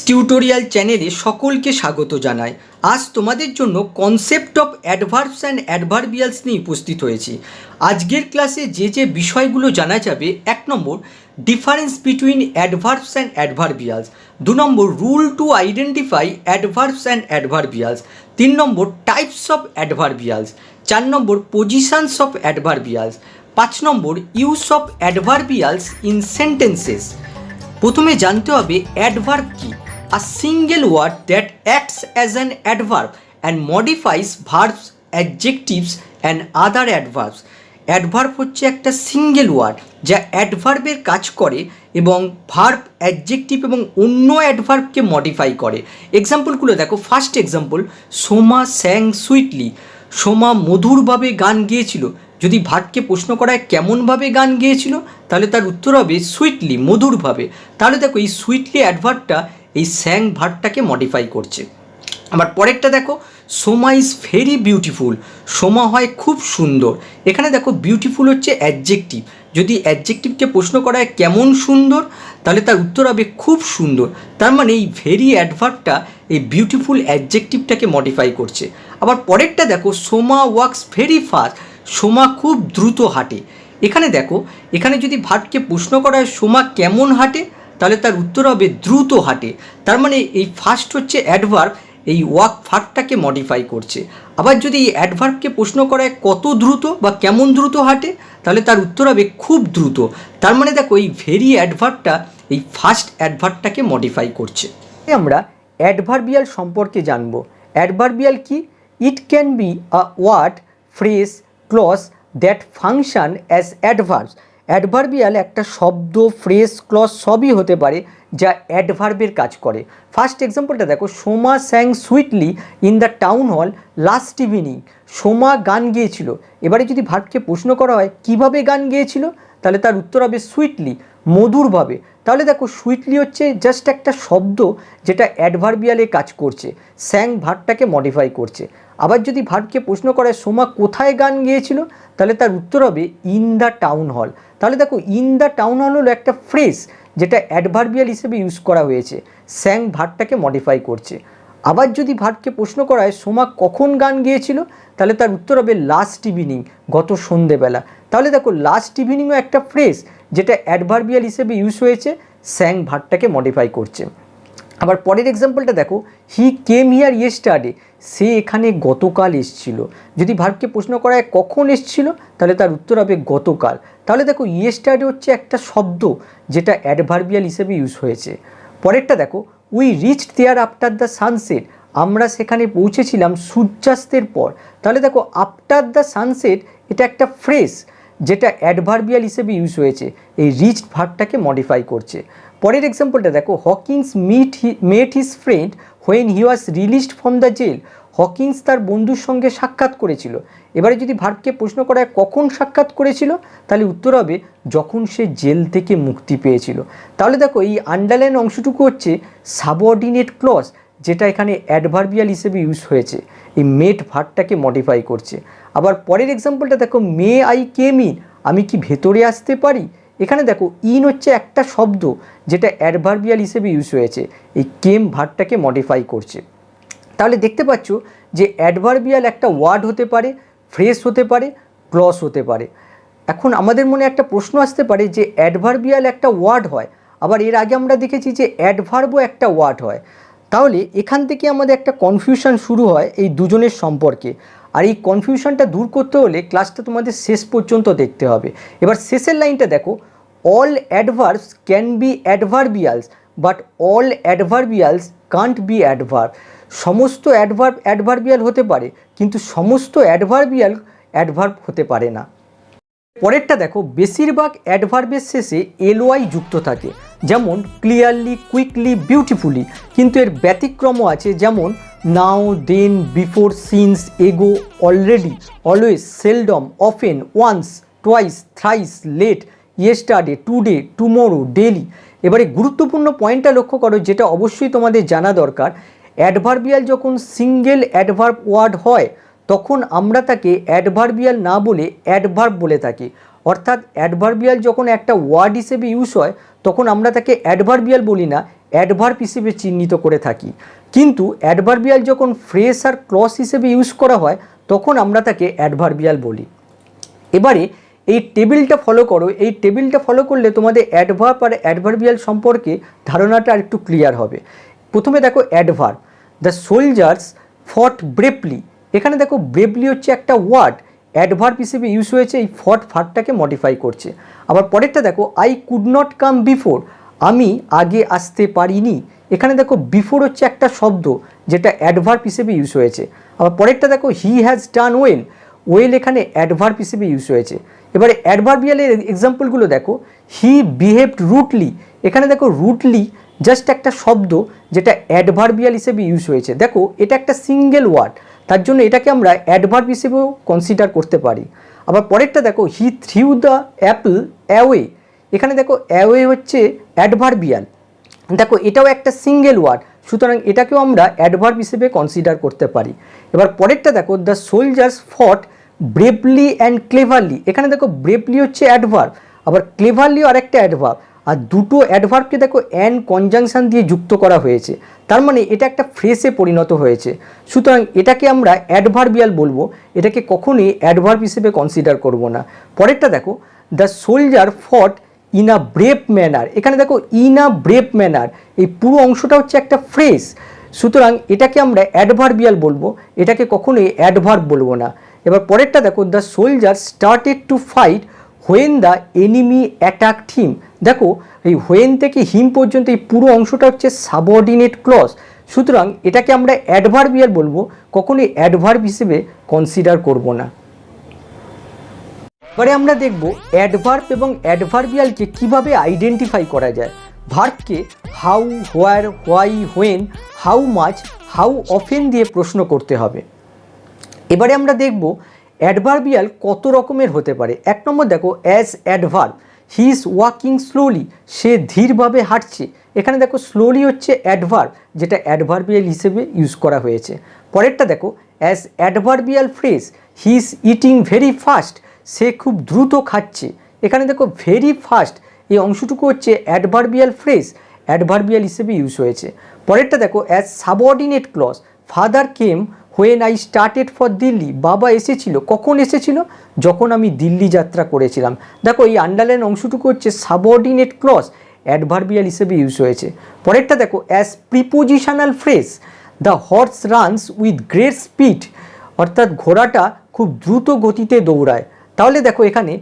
Tutorial চ্যানেলে সকলকে স্বাগত জানাই। আজ তোমাদের জন্য concept of adverbs and adverbials নিয়ে উপস্থিত হয়েছি। আজকের ক্লাসে যে বিষয়গুলো জানা যাবে: 1 নম্বর difference between adverbs and adverbials, 2 নম্বর rule to identify adverbs and adverbials, 3 নম্বর টাইপস অফ অ্যাডভার্বিয়ালস, 4 নম্বর পজিশনস অফ অ্যাডভার্বিয়ালস, 5 নম্বর use of adverbials in sentences. প্রথমে জানতে হবে অ্যাডভার্ব কি। A single word that acts as an adverb and modifies verbs, adjectives and other adverbs. Adverb হচ্ছে একটা single word যা অ্যাডভার্বের কাজ করে এবং ভার্ব, অ্যাডজেক্টিভ এবং অন্য অ্যাডভার্বকে মডিফাই করে। এক্সাম্পলগুলো দেখো। First example, Soma sang sweetly. Soma মধুরভাবে গান গেয়েছিল। যদি ভার্বকে প্রশ্ন করা হয় কেমনভাবে গান গেয়েছিল, তাহলে তার উত্তর হবে সুইটলি, মধুরভাবে। তাহলে দেখো এই সুইটলি অ্যাডভার্বটা এই স্যাং ভার্বটাকে মডিফাই করছে। আবার পরেরটা দেখো, Soma is very beautiful. Soma হয় খুব সুন্দর। এখানে দেখো বিউটিফুল হচ্ছে অ্যাডজেক্টিভ। যদি অ্যাডজেক্টিভকে প্রশ্ন করা হয় কেমন সুন্দর, তাহলে তার উত্তর হবে খুব সুন্দর। তার মানে এই ভেরি অ্যাডভার্বটা এই বিউটিফুল অ্যাডজেক্টিভটাকে মডিফাই করছে। আবার পরেরটা দেখো, Soma wax very fast. Soma খুব দ্রুত হাঁটে। এখানে দেখো, এখানে যদি ভার্বকে প্রশ্ন করা হয় সোমা কেমন হাঁটে, তাহলে তার উত্তর হবে দ্রুত হাঁটে। তার মানে এই ফার্স্ট হচ্ছে অ্যাডভার্ব এই ওয়াক ভার্বটাকে মডিফাই করছে। আবার যদি এই অ্যাডভার্বকে প্রশ্ন করা হয় কত দ্রুত বা কেমন দ্রুত হাঁটে, তাহলে তার উত্তর হবে খুব দ্রুত। তার মানে দেখো এই ভেরি অ্যাডভার্বটা এই ফার্স্ট অ্যাডভার্বটাকে মডিফাই করছে। আমরা অ্যাডভার্বিয়াল সম্পর্কে জানব। অ্যাডভার্বিয়াল কি? It can be a word, phrase, clause that function as adverbs. Adverbial একটা শব্দ, ফ্রেজ, ক্লজ সবই হতে পারে যা অ্যাডভার্বের কাজ করে। ফার্স্ট এক্সাম্পলটা দেখো, Soma sang sweetly in the town hall last evening. Soma গান গেয়েছিল। এবারে যদি ভার্বকে প্রশ্ন করা হয় কিভাবে গান গেয়েছিল, তাহলে তার উত্তর হবে সুইটলি, মধুরভাবে। তাহলে দেখো সুইটলি হচ্ছে জাস্ট একটা শব্দ যেটা অ্যাডভার্বিয়ালে কাজ করছে, স্যাং ভার্বটাকে মডিফাই করছে। আবার যদি ভার্বকে প্রশ্ন করা হয় সোমা কোথায় গান গেয়েছিল, তাহলে তার উত্তর হবে ইন দ্য টাউন হল। তাহলে দেখো ইন দ্য টাউন হল হলো একটা ফ্রেজ যেটা অ্যাডভার্বিয়াল হিসেবে ইউজ করা হয়েছে, স্যাং ভার্বটাকে মডিফাই করছে। আবার যদি ভার্বকে প্রশ্ন করা হয় সোমা কখন গান গেয়েছিল, তাহলে তার উত্তর হবে লাস্ট ইভিনিং, গত সন্ধেবেলা। তাহলে দেখো লাস্ট ইভিনিংও একটা ফ্রেজ যেটা অ্যাডভার্বিয়াল হিসেবে ইউজ হয়েছে, স্যাং ভার্বটাকে মডিফাই করছে। আবার পরের এক্সাম্পলটা দেখো, হি কেম হিয়ার ইয়েস্টারডে। সে এখানে গতকাল এসেছিল। যদি ভার্বকে প্রশ্ন করা হয় কখন এসেছিল, তাহলে তার উত্তর হবে গতকাল। তাহলে দেখো ইয়েস্টারডে হচ্ছে একটা শব্দ যেটা অ্যাডভার্বিয়াল হিসেবে ইউজ হয়েছে। পরেরটা দেখো, we reached there after the sunset. আমরা সেখানে পৌঁছেছিলাম সূর্যাস্তের পর। তাহলে দেখো আফটার দ্য সানসেট এটা একটা ফ্রেজ যেটা অ্যাডভার্বিয়াল হিসেবে ইউজ হয়েছে, এই রিচড ভার্বটাকে মডিফাই করছে। পরের এক্সাম্পলটা দেখো, Hawkins met his friend when he was released from the jail. Hawkins তার বন্ধুর সঙ্গে সাক্ষাৎ করেছিল। এবারে যদি ভার্বকে প্রশ্ন করা হয় কখন সাক্ষাৎ করেছিল, তাহলে উত্তর হবে যখন সে জেল থেকে মুক্তি পেয়েছিল। তাহলে দেখো এই আন্ডারলাইন অংশটুকু হচ্ছে সাবঅর্ডিনেট ক্লজ যেটা এখানে অ্যাডভার্বিয়াল হিসেবে ইউজ হয়েছে, এই মেট ভার্বটাকে মডিফাই করছে। আবার পরের এক্সাম্পলটা দেখো, মে আই কেম ইন। আমি কি ভেতরে আসতে পারি। এখানে দেখো ইন হচ্ছে একটা শব্দ যেটা অ্যাডভার্বিয়াল হিসেবে ইউজ হয়েছে, এই কেম ভার্বটাকে মডিফাই করছে। তাহলে দেখতে পাচ্ছ যে অ্যাডভার্বিয়াল একটা ওয়ার্ড হতে পারে, ফ্রেজ হতে পারে, ক্লজ হতে পারে। এখন আমাদের মনে একটা প্রশ্ন আসতে পারে যে অ্যাডভার্বিয়াল একটা ওয়ার্ড হয়, আবার এর আগে আমরা দেখেছি যে অ্যাডভার্বও একটা ওয়ার্ড হয়। তাহলে এখান থেকে আমাদের একটা কনফিউশন শুরু হয় এই দুজনের সম্পর্কে। আর এই কনফিউশনটা দূর করতে হলে ক্লাসটা তোমাদের শেষ পর্যন্ত দেখতে হবে। এবার শেষের লাইনটা দেখো, all adverbs can be adverbials but all adverbials can't be adverb. সমস্ত অ্যাডভার্বিয়াল হতে পারে, কিন্তু সমস্ত অ্যাডভার্ব হতে পারে না। পরেরটা দেখো, বেশিরভাগ অ্যাডভার্বের শেষে এলওয়াই যুক্ত থাকে, যেমন ক্লিয়ারলি, কুইকলি, বিউটিফুলি। কিন্তু এর ব্যতিক্রমও আছে, যেমন now, then, before, since, ago, already, always, seldom, often, once, twice, thrice, late, yesterday, today, tomorrow, daily. এবারে গুরুত্বপূর্ণ পয়েন্টটা লক্ষ্য করো যেটা অবশ্যই তোমাদের জানা দরকার। অ্যাডভার্বিয়াল যখন সিঙ্গেল অ্যাডভার্ব ওয়ার্ড হয়, তখন আমরা তাকে অ্যাডভার্বিয়াল না বলে অ্যাডভার্ব বলে থাকি। অর্থাৎ অ্যাডভার্বিয়াল যখন একটা ওয়ার্ড হিসেবে ইউজ হয়, তখন আমরা তাকে অ্যাডভার্বিয়াল বলি না, অ্যাডভার্ব হিসেবে চিহ্নিত করে থাকি, কিন্তু অ্যাডভার্বিয়াল যখন ফ্রেজ আর ক্লজ হিসেবে ইউজ করা হয় তখন আমরা তাকে অ্যাডভার্বিয়াল বলি। এবারে এই টেবিলটা ফলো করো, এই টেবিলটা ফলো করলে তোমাদের অ্যাডভার্ব আর অ্যাডভার্বিয়াল সম্পর্কে ধারণাটা আর একটু ক্লিয়ার হবে। প্রথমে দেখো adverb, the soldiers fought bravely. এখানে দেখো ব্রেভলি হচ্ছে একটা ওয়ার্ড, অ্যাডভার্ব হিসেবে ইউজ হয়েছে, এই ফট ভার্বটাকে মডিফাই করছে। আবার পরেরটা দেখো I could not come before, আমি আগে আসতে পারিনি। এখানে দেখো বিফোর হচ্ছে একটা শব্দ যেটা অ্যাডভার্ব হিসেবে ইউজ হয়েছে। আবার পরেরটা দেখো he has done well, well এখানে অ্যাডভার্ব হিসেবে ইউজ হয়েছে। এবারে অ্যাডভার্বিয়ালের এক্সাম্পলগুলো দেখো, হি বিহেভড রুটলি, এখানে দেখো রুটলি জাস্ট একটা শব্দ যেটা অ্যাডভার্বিয়াল হিসেবে ইউজ হয়েছে। দেখো এটা একটা সিঙ্গেল ওয়ার্ড, তার জন্য এটাকে আমরা অ্যাডভার্ব হিসেবেও কনসিডার করতে পারি। আবার পরেরটা দেখো হি থ্রিউ দ্য অ্যাপল অ্যাওয়ে, এখানে দেখো অ্যাওয়ে হচ্ছে অ্যাডভার্বিয়াল, দেখো এটাও একটা সিঙ্গেল ওয়ার্ড, সুতরাং এটাকেও আমরা অ্যাডভার্ব হিসেবে কনসিডার করতে পারি। এবার পরেরটা দেখো the soldiers fought bravely and cleverly, এখানে দেখো ব্রেভলি হচ্ছে অ্যাডভার্ব, আবার ক্লেভারলিও আরেকটা অ্যাডভার্ব, আর দুটো অ্যাডভার্বকে দেখো অ্যান্ড কনজাংশন দিয়ে যুক্ত করা হয়েছে, তার মানে এটা একটা ফ্রেজে পরিণত হয়েছে, সুতরাং এটাকে আমরা অ্যাডভার্বিয়াল বলবো, এটাকে কখনোই অ্যাডভার্ব হিসেবে কনসিডার করব না। পরেরটা দেখো দ্য সোলজার ফট ইন আ ব্রেভ ম্যানার, এখানে দেখো ইন আ ব্রেভ ম্যানার, এই পুরো অংশটা হচ্ছে একটা ফ্রেজ, সুতরাং এটাকে আমরা অ্যাডভার্বিয়াল বলবো, এটাকে কখনোই অ্যাডভার্ব বলবো না। এবার পরেরটা দেখো the soldier started to fight when the enemy attacked him, দেখো এই হোয়েন থেকে হিম পর্যন্ত এই পুরো অংশটা হচ্ছে সাবঅর্ডিনেট ক্লজ, সুতরাং এটাকে আমরা অ্যাডভার্বিয়াল বলবো, কখনোই অ্যাডভার্ব হিসেবে কনসিডার করব না। এবারে আমরা দেখব অ্যাডভার্ব এবং অ্যাডভার্বিয়ালকে কিভাবে আইডেন্টিফাই করা যায়। ভার্বকে how, where, why, when, how much, how often দিয়ে প্রশ্ন করতে হবে। এবারে আমরা দেখব অ্যাডভার্বিয়াল কত রকমের হতে পারে। এক নম্বর দেখো as adverb, he is walking slowly, সে ধীরভাবে হাঁটছে, এখানে দেখো স্লোলি হচ্ছে অ্যাডভার্ব যেটা অ্যাডভার্বিয়াল হিসেবে ইউজ করা হয়েছে। পরেরটা দেখো as adverbial phrase, he is eating very fast, সে খুব দ্রুত খাচ্ছে, এখানে দেখো ভেরি ফাস্ট এই অংশটুকু হচ্ছে অ্যাডভার্বিয়াল ফ্রেজ, অ্যাডভার্বিয়াল হিসেবে ইউজ হয়েছে। পরেরটা দেখো as subordinate clause, father came when I started for Delhi, বাবা এসেছিল, কখন এসেছিল, যখন আমি দিল্লি যাত্রা করেছিলাম। দেখো এই আন্ডারলাইন অংশটুকু হচ্ছে সাবঅর্ডিনেট ক্লজ, অ্যাডভার্বিয়াল হিসেবে ইউজ হয়েছে। পরেরটা দেখো as prepositional phrase, the horse runs with great speed, অর্থাৎ ঘোড়াটা খুব দ্রুত গতিতে দৌড়ায়, তাহলে দেখো এখানে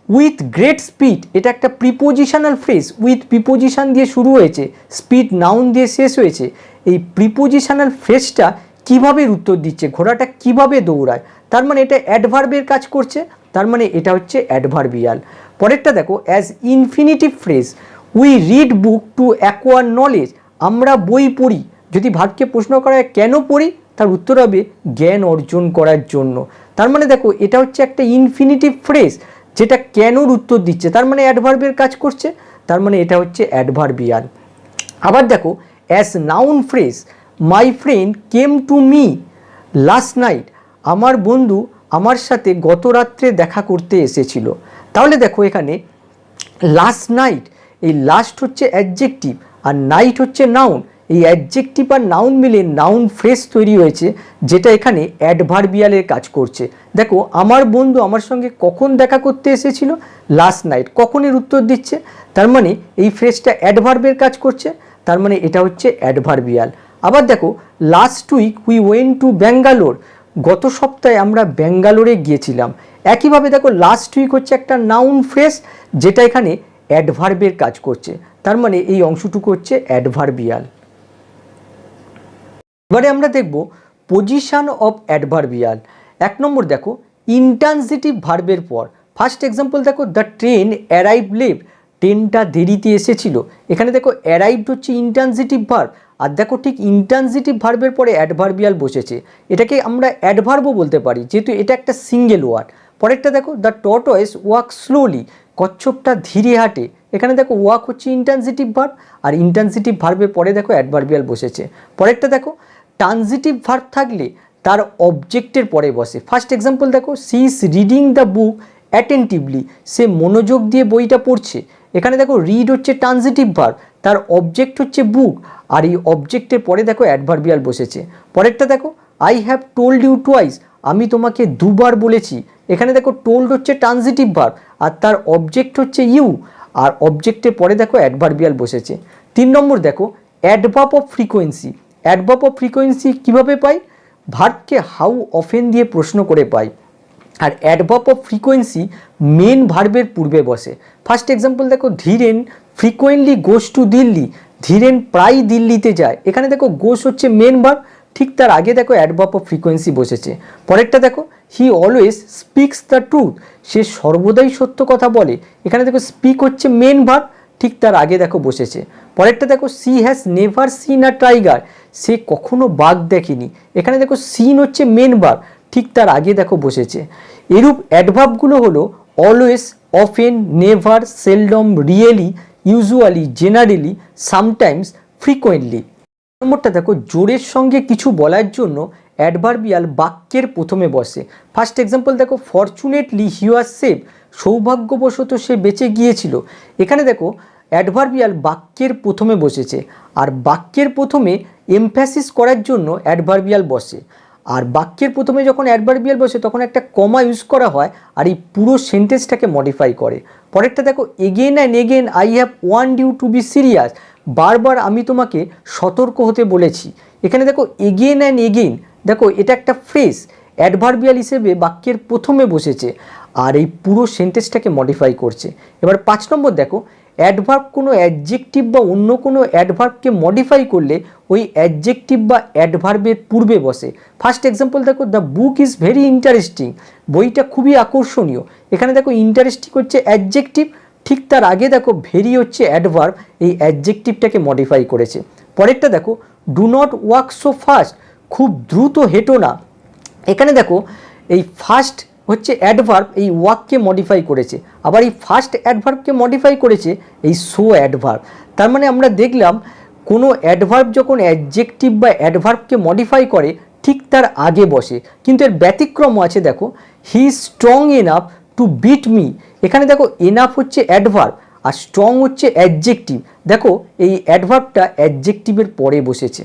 উইথ গ্রেট স্পিড এটা একটা প্রিপোজিশনাল ফ্রেজ, উইথ প্রিপোজিশন দিয়ে শুরু হয়েছে, স্পিড নাউন দিয়ে শেষ হয়েছে, এই প্রিপোজিশনাল ফ্রেজটা কীভাবে উত্তর দিচ্ছে, ঘোড়াটা কিভাবে দৌড়ায়, তার মানে এটা অ্যাডভার্বের কাজ করছে, তার মানে এটা হচ্ছে অ্যাডভার্বিয়াল। পরেরটা দেখো as infinitive phrase, we read book to acquire knowledge, আমরা বই পড়ি, যদি ভার্বকে প্রশ্ন করা হয় কেন পড়ি, তার উত্তর হবে জ্ঞান অর্জন করার জন্য, তার মানে দেখো এটা হচ্ছে একটা ইনফিনিটিভ ফ্রেজ যেটা কেনর উত্তর দিচ্ছে, তার মানে অ্যাডভার্বের কাজ করছে, তার মানে এটা হচ্ছে অ্যাডভার্বিয়াল। আবার দেখো as noun phrase, my friend came to me last night, আমার বন্ধু আমার সাথে গত রাত্রে দেখা করতে এসেছিল, তাহলে দেখো এখানে লাস্ট নাইট, এই লাস্ট হচ্ছে অ্যাডজেক্টিভ আর নাইট হচ্ছে নাউন, এই অ্যাডজেক্টিভ আর নাউন মিলে নাউন ফ্রেজ তৈরি হয়েছে যেটা এখানে অ্যাডভার্বিয়ালের কাজ করছে। দেখো আমার বন্ধু আমার সঙ্গে কখন দেখা করতে এসেছিল, লাস্ট নাইট, কখনের উত্তর দিচ্ছে, তার মানে এই ফ্রেজটা অ্যাডভার্বের কাজ করছে, তার মানে এটা হচ্ছে অ্যাডভার্বিয়াল। আবার দেখো last week we went to Bangalore, গত সপ্তাহে আমরা ব্যাঙ্গালোরে গিয়েছিলাম, একইভাবে দেখো লাস্ট উইক হচ্ছে একটা নাউন ফ্রেজ যেটা এখানে অ্যাডভার্বের কাজ করছে, তার মানে এই অংশটুকু হচ্ছে অ্যাডভার্বিয়াল। এবারে আমরা দেখব পজিশন অফ অ্যাডভার্বিয়াল। এক নম্বর দেখো ইন্ট্রানজিটিভ ভার্বের পর, ফার্স্ট এক্সাম্পল দেখো দ্য ট্রেন অ্যারাইভ লেট, ট্রেনটা দেরিতে এসেছিল, এখানে দেখো অ্যারাইভড হচ্ছে ইন্ট্রানজিটিভ ভার্ব, আর দেখো ঠিক ইন্ট্রানজিটিভ ভার্বের পরে অ্যাডভার্বিয়াল বসেছে, এটাকে আমরা অ্যাডভার্বও বলতে পারি যেহেতু এটা একটা সিঙ্গেল ওয়ার্ড। পরেরটা দেখো দ্য টর্টয়েস ওয়াক স্লোলি, কচ্ছপটা ধীরে হাঁটে, এখানে দেখো ওয়াক হচ্ছে ইন্ট্রানজিটিভ ভার্ব আর ইন্ট্রানজিটিভ ভার্বের পরে দেখো অ্যাডভার্বিয়াল বসেছে। পরেরটা দেখো ট্রানজিটিভ ভার্ব থাকলে তার অবজেক্টের পরে বসে, ফার্স্ট এক্সাম্পল দেখো she is reading the book attentively, সে মনোযোগ দিয়ে বইটা পড়ছে, এখানে দেখো রিড হচ্ছে ট্রানজিটিভ ভার্ব, তার অবজেক্ট হচ্ছে বুক, আর এই অবজেক্টের পরে দেখো অ্যাডভার্বিয়াল বসেছে। পরেরটা দেখো I have told you twice, আমি তোমাকে দুবার বলেছি। এখানে দেখো টোল্ড হচ্ছে ট্রানজিটিভ ভার্ব আর তার অবজেক্ট হচ্ছে ইউ, আর অবজেক্টের পরে দেখো অ্যাডভার্বিয়াল বসেছে। 3 নম্বর দেখো adverb of frequency. Adverb of frequency কীভাবে পাই? ভার্বকে হাউ অফেন দিয়ে প্রশ্ন করে পাই, আর অ্যাডভার্ব অফ ফ্রিকোয়েন্সি মেন ভার্বের পূর্বে বসে। ফার্স্ট এক্সাম্পল দেখো Dhiren frequently goes to Delhi, Dhiren প্রায় দিল্লিতে যায়। এখানে দেখো গোস হচ্ছে মেন ভার্ব, ঠিক তার আগে দেখো অ্যাডভার্ব অফ ফ্রিকোয়েন্সি বসেছে। পরেরটা দেখো he always speaks the truth, সে সর্বদাই সত্য কথা বলে। এখানে দেখো স্পিক হচ্ছে মেন ভার্ব, ঠিক তার আগে দেখো বসেছে। পরেরটা দেখো she has never seen a tiger, সে কখনো বাঘ দেখেনি। এখানে দেখো সিন হচ্ছে মেন ভার্ব, ঠিক তার আগে দেখো বসেছে। এরূপ অ্যাডভার্বগুলো হলো always, often, never, seldom, really, usually, generally, sometimes, frequently. নম্বরটা দেখো জোরের সঙ্গে কিছু বলার জন্য অ্যাডভার্বিয়াল বাক্যের প্রথমে বসে। ফার্স্ট এক্সাম্পল দেখো ফরচুনেটলি হি ওয়াজ সেভ, সৌভাগ্যবশত সে বেঁচে গিয়েছিল। এখানে দেখো অ্যাডভার্বিয়াল বাক্যের প্রথমে বসেছে, আর বাক্যের প্রথমে এমফ্যাসিস করার জন্য অ্যাডভার্বিয়াল বসে। আর বাক্যের প্রথমে যখন অ্যাডভার্বিয়াল বসে তখন একটা কমা ইউজ করা হয়, আর এই পুরো সেন্টেন্সটাকে মডিফাই করে। পরেরটা দেখো again and again I have want you to be serious, বারবার আমি তোমাকে সতর্ক হতে বলেছি। এখানে দেখো এগেন অ্যান্ড এগেন, দেখো এটা একটা ফ্রেজ, অ্যাডভার্বিয়াল হিসেবে বাক্যের প্রথমে বসেছে আর এই পুরো সেন্টেন্সটাকে মডিফাই করছে। এবার 5 নম্বর দেখো অ্যাডভার্ব কোনো অ্যাডজেক্টিভ বা অন্য কোনো অ্যাডভার্বকে মডিফাই করলে ওই অ্যাডজেক্টিভ বা অ্যাডভার্বের পূর্বে বসে। ফার্স্ট এক্সাম্পল দেখো the book is very interesting, বইটা খুবই আকর্ষণীয়। এখানে দেখো ইন্টারেস্টিং হচ্ছে অ্যাডজেক্টিভ, ঠিক তার আগে দেখো ভেরি হচ্ছে অ্যাডভার্ব, এই অ্যাডজেক্টিভটাকে মডিফাই করেছে। পরেরটা দেখো do not walk so fast, খুব দ্রুত হেঁটো না। এখানে দেখো এই ফার্স্ট হচ্ছে অ্যাডভার্ব, এই ওয়াককে মডিফাই করেছে, আবার এই ফার্স্ট অ্যাডভার্বকে মডিফাই করেছে এই সো অ্যাডভার্ব। তার মানে আমরা দেখলাম কোনো অ্যাডভার্ব যখন অ্যাডজেক্টিভ বা অ্যাডভার্বকে মডিফাই করে ঠিক তার আগে বসে, কিন্তু এর ব্যতিক্রম আছে। দেখো he is strong enough to beat me, এখানে দেখো এনাফ হচ্ছে অ্যাডভার্ব আর স্ট্রং হচ্ছে অ্যাডজেক্টিভ। দেখো এই অ্যাডভার্বটা অ্যাডজেক্টিভের পরে বসেছে।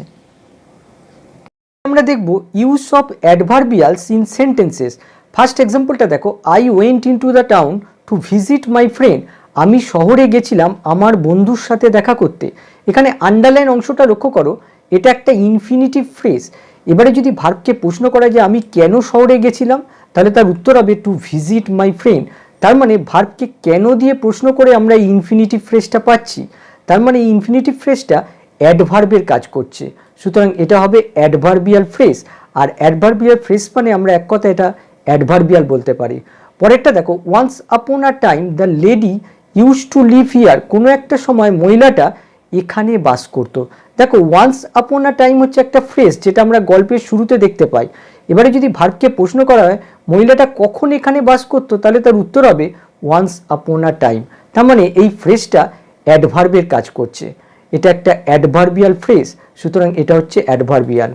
আমরা দেখব use of adverbials in sentences. First এক্সাম্পলটা দেখো I went into the town to visit my friend, আমি শহরে গেছিলাম আমার বন্ধুর সাথে দেখা করতে। এখানে আন্ডারলাইন অংশটা লক্ষ্য করো, এটা একটা ইনফিনিটিভ ফ্রেজ। এবারে যদি ভার্বকে প্রশ্ন করা যায় আমি কেন শহরে গেছিলাম, তাহলে তার উত্তর হবে টু ভিজিট মাই ফ্রেন্ড। তার মানে ভার্বকে কেন দিয়ে প্রশ্ন করে আমরা এই ইনফিনিটিভ ফ্রেজটা পাচ্ছি, তার মানে এই ইনফিনিটিভ ফ্রেজটা অ্যাডভার্বের কাজ করছে। সুতরাং এটা হবে অ্যাডভার্বিয়াল ফ্রেজ, আর অ্যাডভার্বিয়াল ফ্রেজ মানে আমরা এক কথা এটা অ্যাডভার্বিয়াল বলতে পারি। পরেরটা দেখো once upon a time the lady use to live here, কোনো একটা সময় মহিলাটা এখানে বাস করত। দেখো ওয়ান্স আপন আ টাইম হচ্ছে একটা ফ্রেজ যেটা আমরা গল্পের শুরুতে দেখতে পাই। এবারে যদি ভার্বকে প্রশ্ন করা হয় মহিলাটা কখন এখানে বাস করতো, তাহলে তার উত্তর হবে ওয়ান্স আপন আ টাইম। তার মানে এই ফ্রেজটা অ্যাডভার্বের কাজ করছে, এটা একটা অ্যাডভার্বিয়াল ফ্রেজ, সুতরাং এটা হচ্ছে অ্যাডভার্বিয়াল।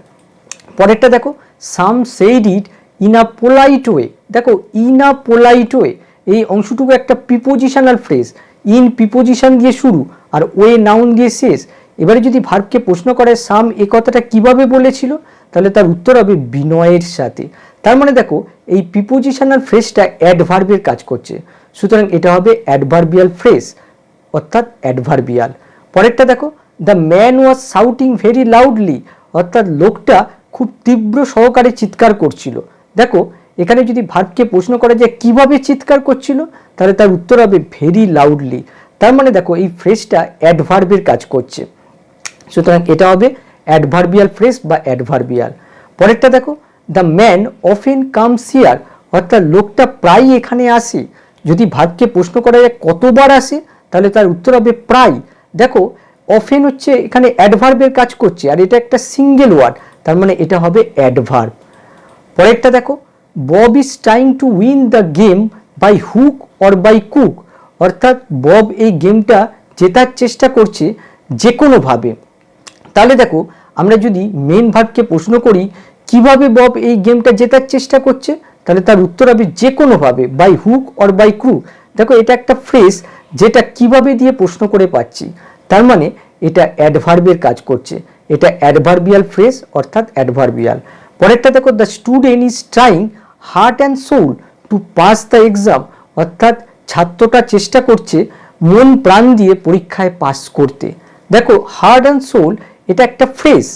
পরেরটা দেখো Sam said it in a polite way, দেখো ইন আ পোলাইট ওয়ে এই অংশটুকু একটা প্রিপোজিশনাল ফ্রেজ, ইন প্রিপোজিশন দিয়ে শুরু আর ওয়ে নাউন দিয়ে শেষ। এবারে যদি ভার্বকে প্রশ্ন করে সাম এই কথাটা কিভাবে বলেছিল, তাহলে তার উত্তর হবে বিনয়ের সাথে। তার মানে দেখো এই প্রিপোজিশনাল ফ্রেজটা অ্যাডভার্বের কাজ করছে, সুতরাং এটা হবে অ্যাডভার্বিয়াল ফ্রেজ অর্থাৎ অ্যাডভার্বিয়াল। পরেরটা দেখো the man was shouting very loudly, অর্থাৎ লোকটা খুব তীব্র সহকারে চিৎকার করছিল। দেখো এখানে যদি ভার্বকে প্রশ্ন করা যায় কিভাবে চিৎকার করছিল, তাহলে তার উত্তর হবে ভেরি লাউডলি। তার মানে দেখো এই ফ্রেজটা অ্যাডভার্বের কাজ করছে, সুতরাং এটা হবে অ্যাডভার্বিয়াল ফ্রেজ বা অ্যাডভার্বিয়াল। পরেরটা দেখো the man often comes here, অর্থাৎ লোকটা প্রায় এখানে আসে। যদি ভার্বকে প্রশ্ন করা যায় কতবার আসে, তাহলে তার উত্তর হবে প্রায়। দেখো অফেন হচ্ছে এখানে অ্যাডভার্বের কাজ করছে আর এটা একটা সিঙ্গেল ওয়ার্ড, তার মানে এটা হবে অ্যাডভার্ব। পরেরটা দেখো Bob is trying to win the game by hook or by cook, অর্থাৎ বব এই গেমটা জেতার চেষ্টা করছে যে কোনোভাবে। তাহলে দেখো আমরা যদি মেন ভার্বকে প্রশ্ন করি কিভাবে বব এই গেমটা জেতার চেষ্টা করছে, তাহলে তার উত্তর হবে যে কোনোভাবে, by hook or by crook. দেখো এটা একটা ফ্রেজ যেটা কিভাবে দিয়ে প্রশ্ন করে পাচ্ছি, তার মানে এটা অ্যাডভার্বের কাজ করছে, এটা অ্যাডভার্বিয়াল ফ্রেজ অর্থাৎ অ্যাডভার্বিয়াল। পরেরটা দেখো, the student is trying heart and soul to pass the exam, অর্থাৎ ছাত্রটা চেষ্টা করছে মন প্রাণ দিয়ে পরীক্ষায় পাস করতে। দেখো হার্ট অ্যান্ড সোল এটা একটা ফ্রেজ।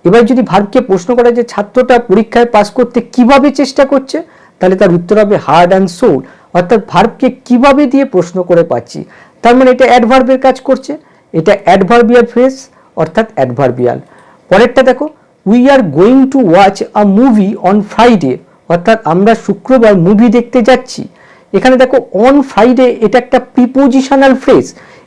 এবার যদি ভার্বকে প্রশ্ন করা যে ছাত্রটা পরীক্ষায় পাস করতে কিভাবে চেষ্টা করছে, তাহলে তার উত্তর হবে হার্ট অ্যান্ড সোল, অর্থাৎ ভার্বকে কিভাবে দিয়ে প্রশ্ন করে পাচ্ছি, তার মানে এটা অ্যাডভার্বের কাজ করছে, এটা অ্যাডভার্বিয়াল ফ্রেজ অর্থাৎ অ্যাডভার্বিয়াল। পরেরটা দেখো, we are going to watch a movie on Friday, অর্থাৎ আমরা শুক্রবার মুভি দেখতে যাচ্ছি। এখানে দেখো অন ফ্রাইডে এটা একটা প্রিপোজিশনাল ফ্রেজ।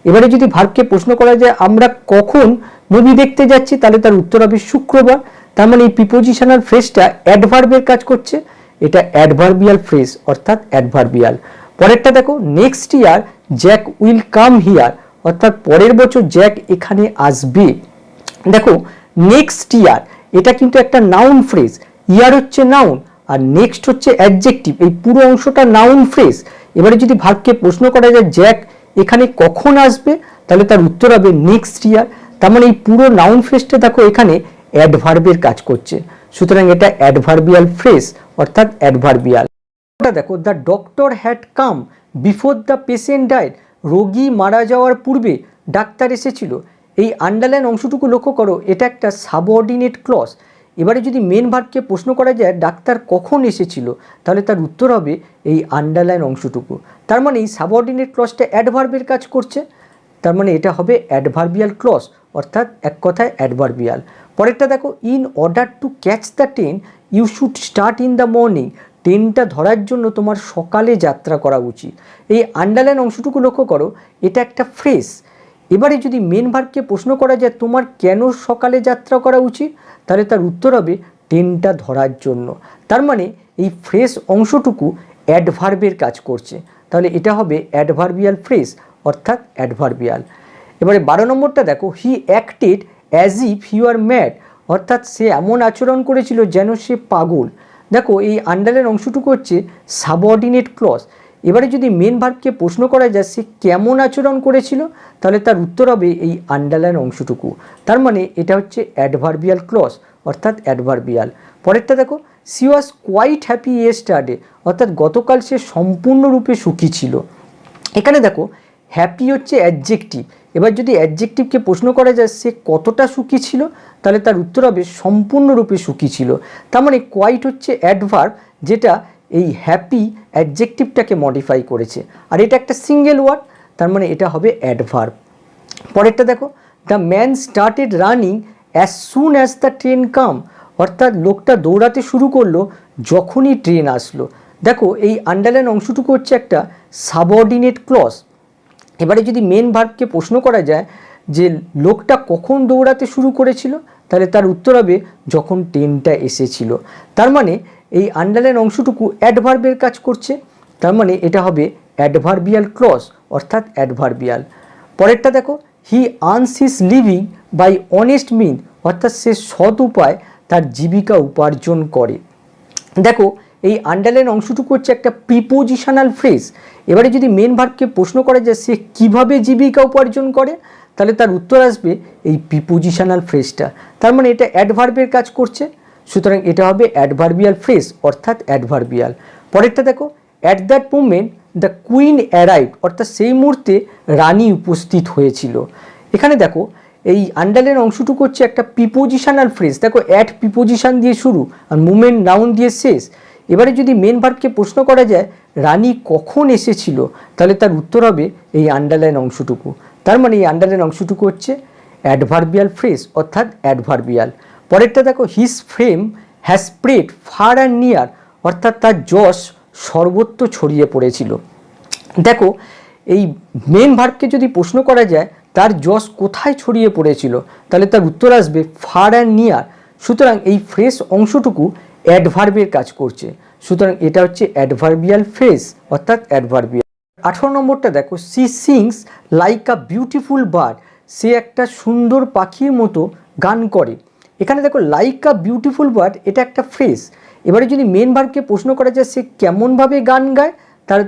এবারে যদি ভার্বকে প্রশ্ন করা যায় আমরা কখন মুভি দেখতে যাচ্ছি, তাহলে তার উত্তর হবে শুক্রবার। তার মানে এই প্রিপোজিশনাল ফ্রেজটা অ্যাডভার্বের কাজ করছে, এটা অ্যাডভার্বিয়াল ফ্রেজ অর্থাৎ অ্যাডভার্বিয়াল। পরেরটা দেখো, next year Jack will come here, অর্থাৎ পরের বছর জ্যাক এখানে আসবে। দেখো নেক্সট ইয়ার এটা কিন্তু একটা নাউন ফ্রেজ, ইয়ার হচ্ছে নাউন আর নেক্সট হচ্ছে অ্যাডজেক্টিভ, এই পুরো অংশটা নাউন ফ্রেজ। এবারে যদি ভার্বকে প্রশ্ন করা যায় জ্যাক এখানে কখন আসবে, তাহলে তার উত্তর হবে নেক্সট ইয়ার। তার মানে এই পুরো নাউন ফ্রেজটা দেখো এখানে অ্যাডভার্বের কাজ করছে, সুতরাং এটা অ্যাডভার্বিয়াল ফ্রেজ অর্থাৎ অ্যাডভার্বিয়াল। দেখো, the doctor had come before the patient died, রোগী মারা যাওয়ার পূর্বে ডাক্তার এসেছিল। এই আন্ডারলাইন অংশটুকু লক্ষ্য করো, এটা একটা সাবঅর্ডিনেট ক্লজ। এবারে যদি মেন ভার্বকে প্রশ্ন করা যায় ডাক্তার কখন এসেছিল, তাহলে তার উত্তর হবে এই আন্ডারলাইন অংশটুকু। তার মানে এই সাবঅর্ডিনেট ক্লজটা অ্যাডভার্বের কাজ করছে, তার মানে এটা হবে অ্যাডভার্বিয়াল ক্লজ অর্থাৎ এক কথায় অ্যাডভার্বিয়াল। পরেরটা দেখো, in order to catch the train you should start in the morning, ট্রেনটা ধরার জন্য তোমার সকালে যাত্রা করা উচিত। এই আন্ডারলাইন অংশটুকু লক্ষ্য করো, এটা একটা ফ্রেজ। এবারে যদি মেন ভার্বকে প্রশ্ন করা যায় তোমার কেন সকালে যাত্রা করা উচিত, তাহলে তার উত্তর হবে ট্রেনটা ধরার জন্য। তার মানে এই ফ্রেজ অংশটুকু অ্যাডভার্বের কাজ করছে, তাহলে এটা হবে অ্যাডভার্বিয়াল ফ্রেজ অর্থাৎ অ্যাডভার্বিয়াল। এবারে 12 নম্বরটা দেখো, he acted as if you are mad, অর্থাৎ সে এমন আচরণ করেছিল যেন সে পাগল। দেখো এই আন্ডারলাইন অংশটুকু হচ্ছে সাবঅর্ডিনেট ক্লজ। এবারে যদি মেন ভার্বকে প্রশ্ন করা যায় সে কেমন আচরণ করেছিল, তাহলে তার উত্তর হবে এই আন্ডারলাইন অংশটুকু। তার মানে এটা হচ্ছে অ্যাডভার্বিয়াল ক্লজ অর্থাৎ অ্যাডভার্বিয়াল। পরেরটা দেখো, she was quite happy yesterday, অর্থাৎ গতকাল সে সম্পূর্ণরূপে সুখী ছিল। এখানে দেখো হ্যাপি হচ্ছে অ্যাডজেক্টিভ। এবার যদি অ্যাডজেক্টিভকে প্রশ্ন করা যায় সে কতটা সুখী ছিল, তাহলে তার উত্তর হবে সম্পূর্ণরূপে সুখী ছিল। তার মানে কোয়াইট হচ্ছে অ্যাডভার্ব যেটা এই হ্যাপি অ্যাডজেক্টিভটাকে মডিফাই করেছে, আর এটা একটা সিঙ্গেল ওয়ার্ড, তার মানে এটা হবে অ্যাডভার্ব। পরেরটা দেখো, the man started running as soon as the train come, অর্থাৎ লোকটা দৌড়াতে শুরু করলো যখনই ট্রেন আসলো। দেখো এই আন্ডারলাইন অংশটুকু হচ্ছে একটা সাবঅর্ডিনেট ক্লজ। এবারে যদি মেন ভার্বকে প্রশ্ন করা যায় যে লোকটা কখন দৌড়াতে শুরু করেছিল, তাহলে তার উত্তর হবে যখন ট্রেনটা এসেছিল। তার মানে এই আন্ডারলাইন অংশটুকু অ্যাডভার্বের কাজ করছে, তার মানে এটা হবে অ্যাডভার্বিয়াল ক্লজ অর্থাৎ অ্যাডভার্বিয়াল। পরেরটা দেখো, he earns his living by honest mean, অর্থাৎ সে সৎ উপায় তার জীবিকা উপার্জন করে। দেখো এই আন্ডারলাইন অংশটুকু হচ্ছে একটা প্রিপোজিশনাল ফ্রেজ। এবারে যদি মেন ভার্বকে প্রশ্ন করা যায় সে কীভাবে জীবিকা উপার্জন করে, তাহলে তার উত্তর আসবে এই প্রিপোজিশনাল ফ্রেজটা। তার মানে এটা অ্যাডভার্বের কাজ করছে, সুতরাং এটা হবে অ্যাডভার্বিয়াল ফ্রেজ অর্থাৎ অ্যাডভার্বিয়াল। পরেরটা দেখো, at that moment the queen arrived, অর্থাৎ সেই মুহূর্তে রানী উপস্থিত হয়েছিল। এখানে দেখো এই আন্ডারলাইন অংশটুকু হচ্ছে একটা প্রিপোজিশনাল ফ্রেজ। দেখো অ্যাট প্রিপোজিশন দিয়ে শুরু আর মোমেন্ট নাউন দিয়ে শেষ। এবারে যদি মেন ভার্বকে প্রশ্ন করা যায় রানী কখন এসেছিল, তাহলে তার উত্তর হবে এই আন্ডারলাইন অংশটুকু। তার মানে এই আন্ডারলাইন অংশটুকু হচ্ছে অ্যাডভার্বিয়াল ফ্রেজ অর্থাৎ অ্যাডভার্বিয়াল। পরেরটা দেখো, his fame has spread fur and near, অর্থাৎ তার যশ সর্বত্র ছড়িয়ে পড়েছিল। দেখো এই মেন ভার্বকে যদি প্রশ্ন করা যায় তার যশ কোথায় ছড়িয়ে পড়েছিল, তাহলে তার উত্তর আসবে ফার অ্যান্ড নিয়ার। সুতরাং এই ফ্রেজ অংশটুকু অ্যাডভার্বের কাজ করছে, সুতরাং এটা হচ্ছে অ্যাডভার্বিয়াল ফ্রেজ অর্থাৎ অ্যাডভার্বিয়াল। 18 নম্বরটা দেখো, she sings like a beautiful bird, সে একটা সুন্দর পাখির মতো গান করে। এখানে দেখো লাইক আ বিউটিফুল বার্ড এটা একটা ফ্রেজ। এবারে যদি মেন ভার্বকে প্রশ্ন করা যায় সে কেমনভাবে গান গায়,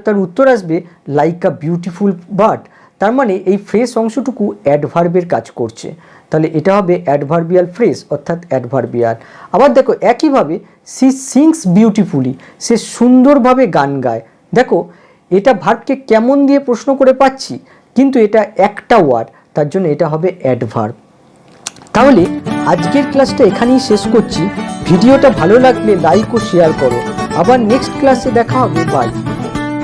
তার উত্তর আসবে লাইক আ বিউটিফুল বার্ড। তার মানে এই ফ্রেশ অংশটুকু অ্যাডভার্বের কাজ করছে, তাহলে এটা হবে অ্যাডভার্বিয়াল ফ্রেশ অর্থাৎ অ্যাডভার্বিয়াল। আবার দেখো একইভাবে সি সিংস বিউটিফুলি, সে সুন্দরভাবে গান গায়। দেখো এটা ভার্বকে কেমন দিয়ে প্রশ্ন করে পাচ্ছি, কিন্তু এটা একটা ওয়ার্ড, তার জন্য এটা হবে অ্যাডভার্ব। তাহলে আজকের ক্লাসটা এখানেই শেষ করছি। ভিডিওটা ভালো লাগলে লাইক ও শেয়ার করো। আবার নেক্সট ক্লাসে দেখা হবে। বাই।